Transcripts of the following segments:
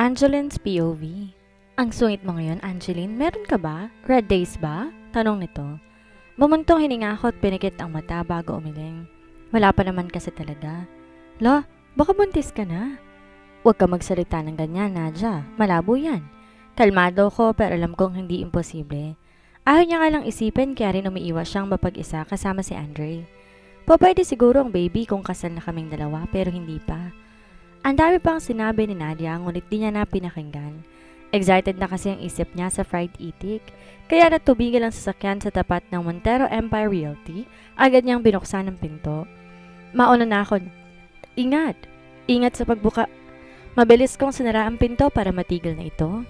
Angeline's POV. Ang sungit mo ngayon, Angeline. Meron ka ba? Red days ba? Tanong nito. Bumuntong hininga ako at pinikit ang mata bago umiling. Wala pa naman kasi talaga. Lo, baka buntis ka na. Huwag ka magsalita ng ganyan, Nadja. Malabo yan. Kalmado ko pero alam kong hindi imposible. Ayaw niya nga lang isipin kaya rin umiiwas siyang mapag-isa kasama si Andre. Pwede siguro ang baby kung kasal na kaming dalawa pero hindi pa. Ang dami pang sinabi ni Nadia ngunit di niya na pinakinggan. Excited na kasi ang isip niya sa fried itik, kaya natubigan ang sasakyan sa tapat ng Montero Empire Realty, agad niyang binuksan ang pinto. Mauna na ako. Ingat! Ingat sa pagbuka. Mabilis kong sinara ang pinto para matigil na ito.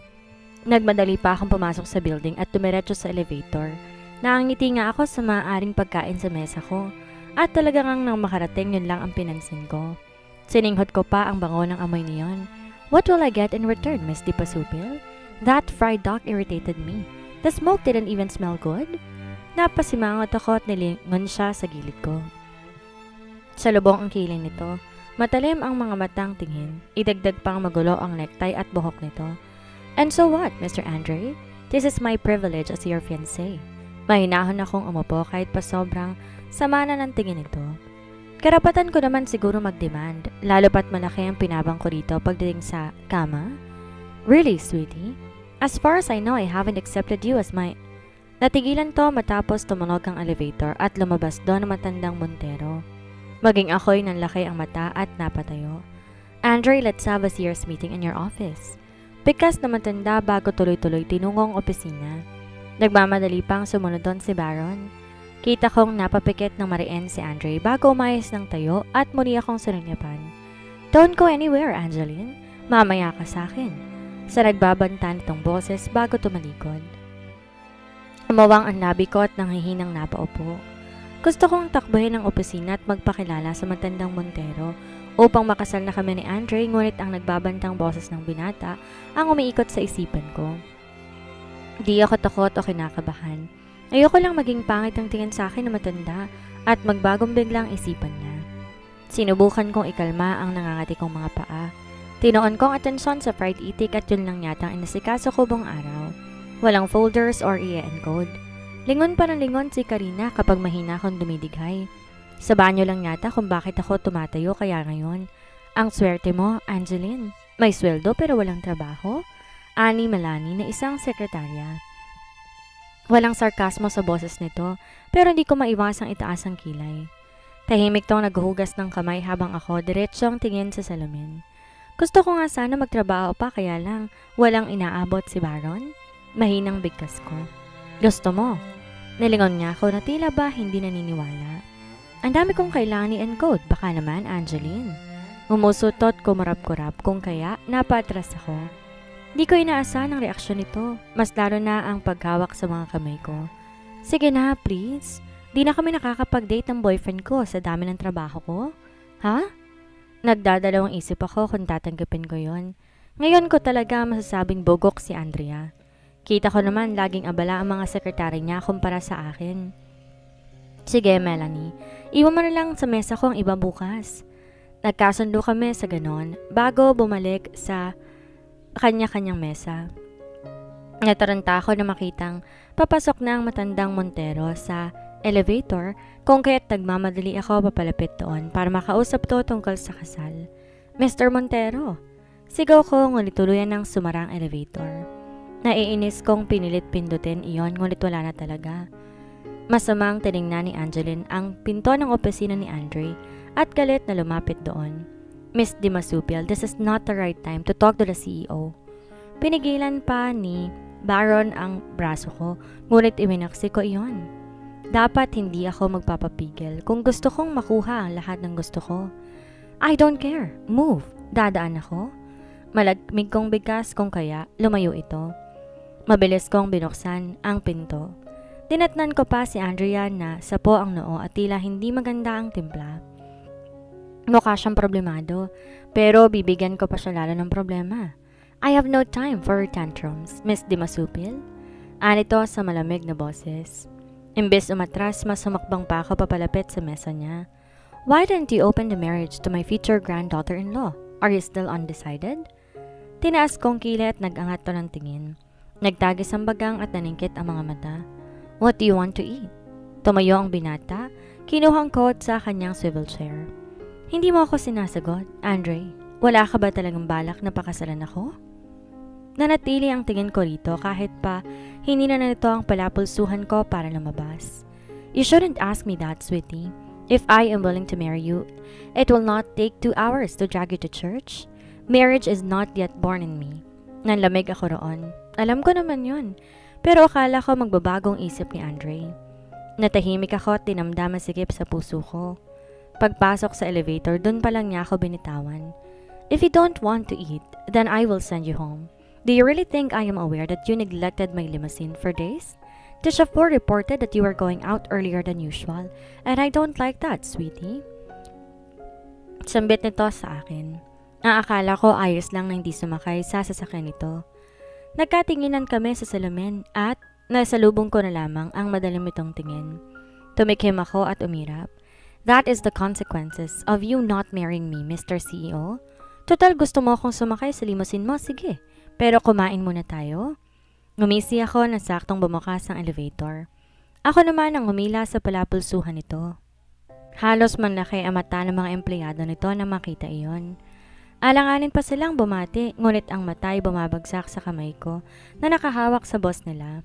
Nagmadali pa akong pumasok sa building at tumiretso sa elevator. Nakangiti nga ako sa maaaring pagkain sa mesa ko at talagang nang makarating yun lang ang pinansin ko. Sininghot ko pa ang bango ng amoy niyon. What will I get in return, Miss Di Pasupil? That fried duck irritated me. The smoke didn't even smell good. Napasimangot ako at nilingon siya sa gilid ko. Sa lubong ang kilay nito, matalim ang mga matang tingin. Idagdag pang magulo ang necktie at buhok nito. And so what, Mr. Andre? This is my privilege as your fiancé. Mahinahon akong umupo kahit pa sobrang sama na ng tingin nito. Karapatan ko naman siguro mag-demand, lalo pat malaki ang pinabang ko rito pagdating sa kama. Really, sweetie? As far as I know, I haven't accepted you as my... Natigilan to matapos tumunog ang elevator at lumabas doon ang matandang Montero. Maging ako'y nanlaki ang mata at napatayo. Andre, let's have a serious meeting in your office. Pikas na matanda bago tuloy-tuloy tinungong opisina. Nagmamadali pang sumunod doon si Baron. Kita kong napapikit ng mariin si Andre bago umayos ng tayo at muli akong sinunyapan. Don't go anywhere, Angeline. Mamaya ka sa akin. Sa nagbabanta nitong boses bago tumalikod. Umawang ang labi ko at nanghihinang napaupo. Gusto kong takbuhin ang opisina at magpakilala sa matandang Montero upang makasal na kami ni Andre, ngunit ang nagbabantang boses ng binata ang umiikot sa isipan ko. Di ako takot o kinakabahan. Ayoko lang maging pangit ang tingin sa akin na matanda at magbagong biglang isipan niya. Sinubukan kong ikalma ang nangangati kong mga paa. Tinoon kong atensyon sa fried itik at yun lang yata ang inasikaso ko buong araw. Walang folders or i-encode. Lingon pa ng lingon si Karina kapag mahina akong dumidighay. Sa banyo lang yata kung bakit ako tumatayo kaya ngayon. Ang swerte mo, Angeline. May sweldo pero walang trabaho. Ani Malani na isang sekretarya. Walang sarkasmo sa boses nito, pero hindi ko maiwasang itaas ang kilay. Tahimik tong naghuhugas ng kamay habang ako diretsyong tingin sa salamin. Gusto ko nga sana magtrabaho pa kaya lang walang inaabot si Baron. Mahinang bigkas ko. Gusto mo? Nilingon niya ako na tila ba hindi naniniwala. Ang dami kong kailangan i-encode, baka naman, Angeline. Umusutot, kumarap-kurap, kung kaya napatras ako. Di ko inaasahan ang reaksyon nito, mas lalo na ang paghawak sa mga kamay ko. Sige na, please. Di na kami nakakapag-date ng boyfriend ko sa dami ng trabaho ko. Ha? Nagdadalawang isip ako kung tatanggapin ko yon. Ngayon ko talaga masasabing bugok si Andrea. Kita ko naman laging abala ang mga sekretary niya kumpara sa akin. Sige, Melanie. Iwan mo na lang sa mesa ko ang iba bukas. Nagkasundo kami sa ganon bago bumalik sa kanya-kanyang mesa. Nataranta ako na makitang papasok na ang matandang Montero sa elevator kung kaya't nagmamadali ako papalapit doon para makausap to tungkol sa kasal. Mr. Montero, sigaw ko ngunit tuluyan ng sumarang elevator. Naiinis kong pinilit pindutin iyon ngunit wala na talaga. Masamang tiningnan ni Angeline ang pinto ng opisina ni Andre at galit na lumapit doon. Miss Di Masupil, this is not the right time to talk to the CEO. Pinigilan pa ni Baron ang braso ko, ngunit iminaksi ko iyon. Dapat hindi ako magpapapigil kung gusto kong makuha ang lahat ng gusto ko. I don't care. Move. Dadaan ako. Malagmig kong bigkas kung kaya lumayo ito. Mabilis kong binuksan ang pinto. Dinatnan ko pa si Andrea na sapo ang noo at tila hindi maganda ang timpla. Mukha siyang problemado, pero bibigyan ko pa siya lalo ng problema. I have no time for tantrums, Miss Di Masupil. Anito sa malamig na boses. Imbes umatras, mas sumakbang pa ako papalapit sa mesa niya. Why didn't you open the marriage to my future granddaughter-in-law? Are you still undecided? Tinaas kong kilay at nag-angat to ng tingin. Nagtagis ang bagang at naningkit ang mga mata. What do you want to eat? Tumayo ang binata, kinuhang coat sa kanyang swivel chair. Hindi mo ako sinasagot, Andre. Wala ka ba talagang balak na pakasalan ako? Nanatili ang tingin ko rito kahit pa hindi na nito ang palapulsuhan ko para lumabas. You shouldn't ask me that, sweetie. If I am willing to marry you, it will not take 2 hours to drag you to church. Marriage is not yet born in me. Nanlamig ako roon. Alam ko naman yun. Pero akala ko magbabagong isip ni Andre. Natahimik ako at tinamdam ang sikip sa puso ko. Pagpasok sa elevator, dun pa lang niya ako binitawan. If you don't want to eat, then I will send you home. Do you really think I am aware that you neglected my limousine for days? The chauffeur reported that you were going out earlier than usual, and I don't like that, sweetie. Sambit nito sa akin. Ang akala ko ayos lang na hindi sumakay sa sasakyan nito. Nagkatinginan kami sa salamin at nasalubong ko na lamang ang madalim itong tingin. Tumikim ako at umirap. That is the consequences of you not marrying me, Mr. CEO. Total gusto mo akong sumakay sa limousine mo, sige. Pero kumain muna tayo. Ngumisi ako na saktong bumukas ang elevator. Ako naman ang humila sa palapulsuhan nito. Halos manlaki ang mata ng mga empleyado nito na makita iyon. Alanganin pa silang bumati, ngunit ang mata ay bumabagsak sa kamay ko na nakahawak sa boss nila.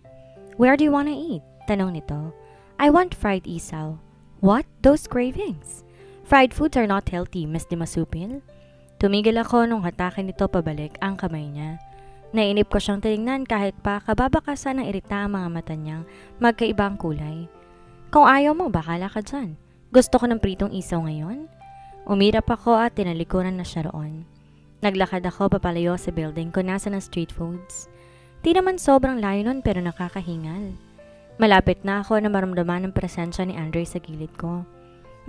Where do you wanna eat? Tanong nito. I want fried isaw. What? Those cravings? Fried foods are not healthy, Miss Dimasupil. Tumigil ako nung hatakin nito pabalik ang kamay niya. Nainip ko siyang tinignan kahit pa kababakasan ng irita ang mga mata niyang magkaibang kulay. Kung ayaw mo, bakala ka dyan. Gusto ko ng pritong isaw ngayon. Umirap ako at tinalikuran na siya roon. Naglakad ako papalayo sa building kung nasa ng street foods. Di naman sobrang layo nun pero nakakahingal. Malapit na ako na maramdaman ang presensya ni Andre sa gilid ko.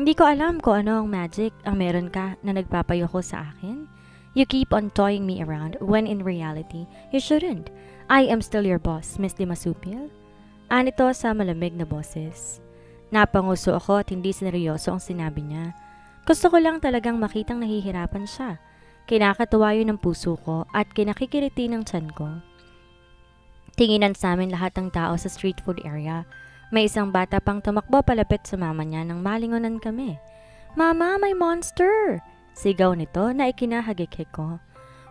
Hindi ko alam kung ano ang magic ang meron ka na nagpapayoko sa akin. You keep on toying me around when in reality, you shouldn't. I am still your boss, Miss Dimasupil. Anito sa malamig na boses. Napanguso ako at hindi sineryoso ang sinabi niya. Gusto ko lang talagang makitang nahihirapan siya. Kinakatuwa yun ng puso ko at kinakikiriti ng tiyan ko. Tinginan sa amin lahat ng tao sa street food area. May isang bata pang tumakbo palapit sa mama niya nang malingonan kami. Mama, may monster! Sigaw nito na ikinahagikik ko.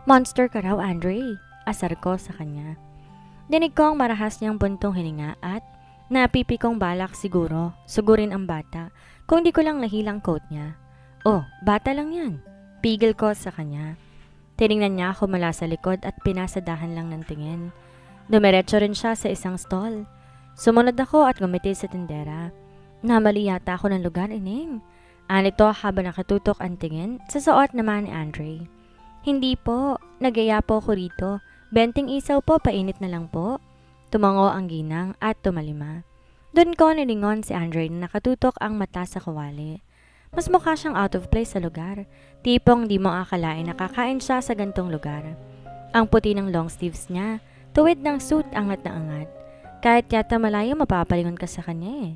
Monster ka raw, Andre. Asar ko sa kanya. Dinig ko ang marahas niyang buntong hininga at napipi kong balak siguro, sugurin ang bata kung di ko lang nahilang coat niya. Oh, bata lang yan. Pigil ko sa kanya. Tinignan niya ako mula sa likod at pinasadahan lang ng tingin. Dumiretso rin siya sa isang stall. Sumunod ako at gumiti sa tindera. Namali yata ako ng lugar, ining. Anito habang nakatutok ang tingin sa suot naman ni Andre. Hindi po, nagaya po ako rito. 20 isaw po, painit na lang po. Tumango ang ginang at tumalima. Doon ko nilingon si Andre na nakatutok ang mata sa kawali. Mas mukha siyang out of place sa lugar. Tipong di mo akalain nakakain siya sa gantong lugar. Ang puti ng long sleeves niya, tuwid ng suit angat na angat. Kahit yata malayo mapapalingon ka sa kanya eh.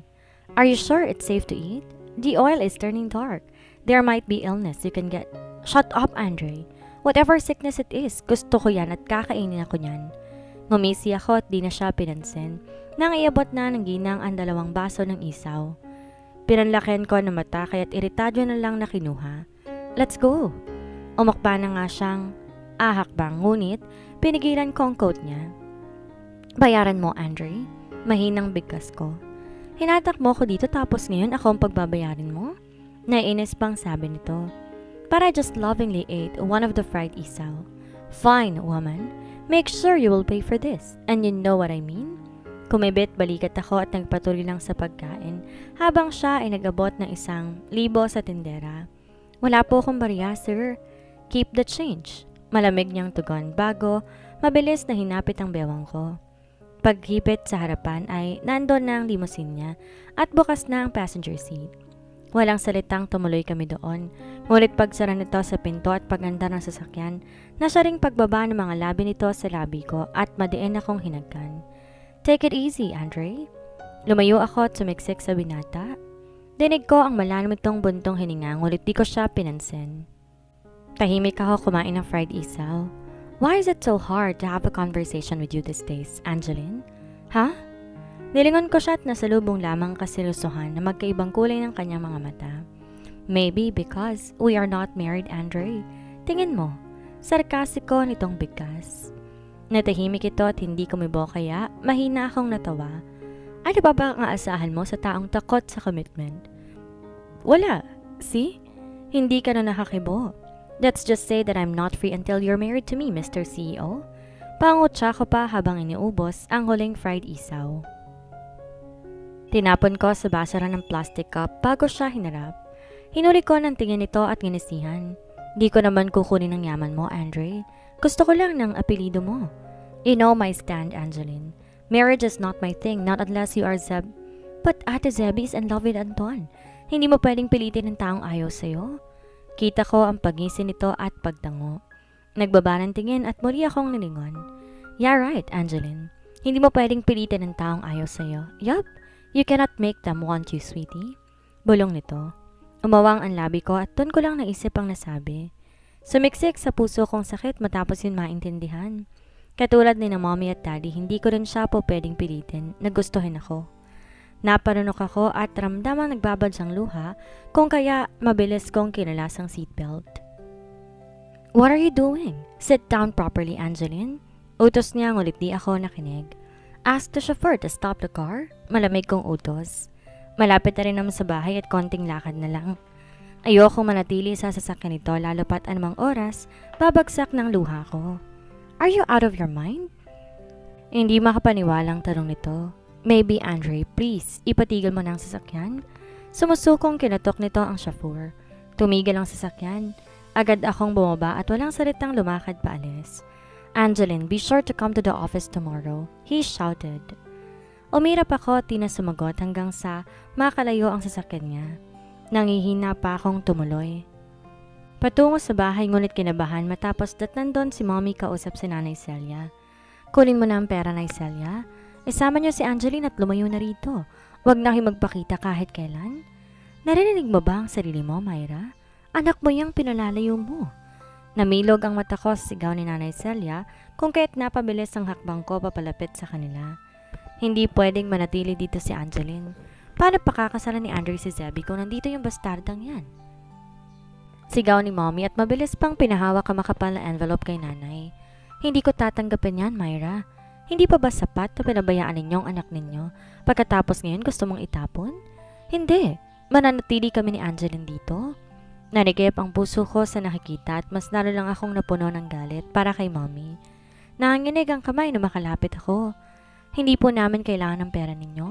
Are you sure it's safe to eat? The oil is turning dark. There might be illness you can get. Shut up, Andre. Whatever sickness it is, gusto ko yan at kakainin ako niyan. Ngumisi ako at di na siya pinansin. Nang iabot na ng ginang ang 2 baso ng isaw. Pinanlakihan ko ng mata kaya't iritado na lang na kinuha. Let's go. Umakpa na nga siyang ahakbang ngunit pinigilan ko ang coat niya. Bayaran mo, Andre. Mahinang bigkas ko. Hinatak mo ko dito tapos ngayon ako ang pagbabayarin mo? Naiinis pang sabi nito. But I just lovingly ate one of the fried isaw. Fine, woman. Make sure you will pay for this. And you know what I mean? Kumibit balikat ako at nagpatuloy lang sa pagkain habang siya ay nag-abot ng 1,000 sa tindera. Wala po akong barya, sir. Keep the change. Malamig niyang tugon bago mabilis na hinapit ang bewang ko. Paghipit sa harapan ay nandoon na ang limousine niya at bukas na ang passenger seat. Walang salitang tumuloy kami doon, ngunit pagsara nito sa pinto at paganda ng sasakyan, na siya ring pagbaba ng mga labi nito sa labi ko at madiin akong hinagkan. Take it easy, Andre. Lumayo ako at sumiksik sa binata. Dinig ko ang malalim itong buntong hininga ngunit di ko siya pinansin. Tahimik ako kumain ng fried isaw. Why is it so hard to have a conversation with you these days, Angeline? Ha? Nilingon ko siya at nasalubong lamang kaseryosohan na magkaibang kulay ng kanyang mga mata. Maybe because we are not married, Andre. Tingin mo, sarkasiko nitong bigkas. Natahimik ito at hindi kumibo kaya mahina akong natawa. Ano ba ang aasahan mo sa taong takot sa commitment? Wala. See? Hindi ka na nakakibo. Let's just say that I'm not free until you're married to me, Mr. CEO. Pangutsa ko pa habang iniubos ang huling fried isaw. Tinapon ko sa basura ng plastic cup bago siya hinarap. Hinuli ko ng tingin nito at ginisihan. Di ko naman kukunin ang yaman mo, Andre. Gusto ko lang ng apelido mo. You know my stand, Angeline. Marriage is not my thing, not unless you are Zeb. But Ate Zebby is in love with Anton. Hindi mo pwedeng pilitin ng taong ayaw sa'yo. Kita ko ang pagisin nito at pagtango. Nagbaba ng tingin at muli akong nilingon. Yeah, right, Angeline. Hindi mo pwedeng pilitin ng taong ayaw sa'yo. Yup, you cannot make them want you, sweetie. Bulong nito. Umawang ang labi ko at doon ko lang naisip ang nasabi. Sumiksik sa puso kong sakit matapos yun maintindihan. Katulad ni na mommy at daddy, hindi ko rin siya po pwedeng pilitin. Nagustuhin ako. Napanunok ako at ramdamang nagbabadyang luha kung kaya mabilis kong kinalasang seatbelt. What are you doing? Sit down properly, Angeline. Utos niya ngulit di ako nakinig. Ask the chauffeur to stop the car. Malamig kong utos. Malapit na rin naman sa bahay at konting lakad na lang. Ayoko manatili sa sasakyan nito lalo pat anumang oras babagsak ng luha ko. Are you out of your mind? Hindi makapaniwalang tanong nito. Maybe, Andre, please, ipatigil mo na ang sasakyan. Sumusukong kinatok nito ang chauffeur. Tumigil ang sasakyan. Agad akong bumaba at walang salitang lumakad paalis. Angeline, be sure to come to the office tomorrow, he shouted. Umirap ako at di na sumagot hanggang sa makalayo ang sasakyan niya. Nangihina pa akong tumuloy. Patungo sa bahay ngunit kinabahan matapos datnan doon si mommy kausap si Nanay Celia. Kunin mo na ang pera, Nay Celia. Isama niyo si Angeline at lumayo na rito. Huwag na kayo magpakita kahit kailan. Narinig mo ba ang sarili mo, Myra? Anak mo yung pinalalayo mo. Namilog ang mata ko sa sigaw ni Nanay Celia kung kaya't napabilis ang hakbang ko papalapit sa kanila. Hindi pwedeng manatili dito si Angeline. Paano pakakasalan ni Andre si Zebby kung nandito yung bastardang yan? Sigaw ni mommy at mabilis pang pinahawak ang makapal na envelope kay nanay. Hindi ko tatanggapin yan, Myra. Hindi pa ba sapat na pinabayaan ninyong anak ninyo pagkatapos ngayon gusto mong itapon? Hindi. Mananatili kami ni Angeline dito. Nanikip ang puso ko sa nakikita at mas lalo lang akong napuno ng galit para kay mommy. Nanginginig ang kamay na makalapit ako. Hindi po namin kailangan ng pera ninyo.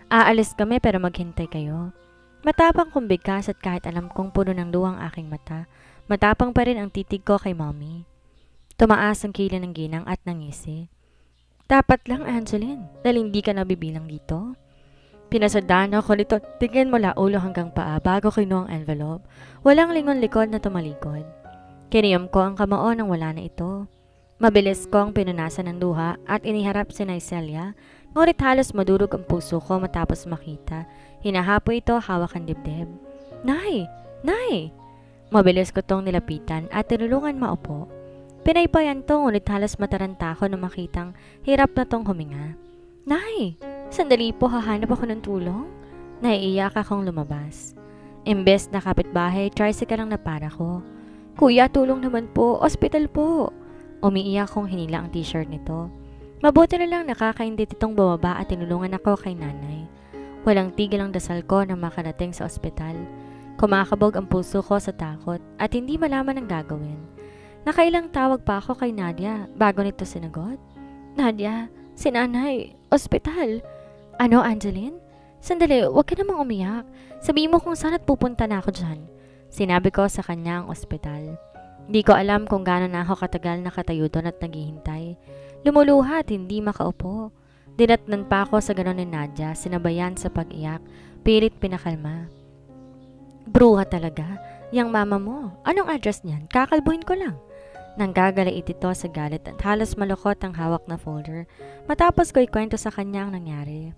Aalis kami pero maghintay kayo. Matapang kong bigkas at kahit alam kong puno ng luwang aking mata, matapang pa rin ang titig ko kay mommy. Tumaas ang kilay ng ginang at nangisi. Dapat lang, Angeline, dahil hindi ka nabibilang dito. Pinasadaan ako nito, tingin mula ulo hanggang paa bago kinuha ang envelope. Walang lingon-likod na tumalikod. Kiniyom ko ang kamao nang wala na ito. Mabilis kong pinunasan ng luha at iniharap si Nay Celia, ngunit halos madurog ang puso ko matapos makita. Hinahapo ito hawak ang dibdib. Nay! Nay! Mabilis ko tong nilapitan at tinulungan maupo. Pinaypayan to ngunit halos mataranta ako na makitang hirap na tong huminga. Nay! Sandali po hahanap ako ng tulong. Naiiyak akong lumabas. Imbes na kapitbahay, tricycle ang napara ko. Kuya, tulong naman po. Ospital po. Umiiyak kong hinila ang t-shirt nito. Mabuti na lang nakakaindit itong bumaba at tinulungan ako kay nanay. Walang tigil ang dasal ko na makarating sa ospital. Kumakabog ang puso ko sa takot at hindi malaman ang gagawin. Nakailang tawag pa ako kay Nadia bago nito sinagot. Nadia, si nanay, ospital. Ano, Angeline? Sandali, huwag ka namang umiyak. Sabihin mo kung saan at pupunta na ako dyan. Sinabi ko sa kanya ang ospital. Di ko alam kung gaano na ako katagal nakatayo doon at naghihintay. Lumuluha at hindi makaupo. Dinatnan pa ako sa ganon ni Nadia, sinabayan sa pag-iyak, pilit pinakalma. Bruha talaga, yang mama mo. Anong address niyan? Kakalbuhin ko lang. Nanggagalait ito sa galit at halos malukot ang hawak na folder matapos ko ikwento sa kanya ang nangyari.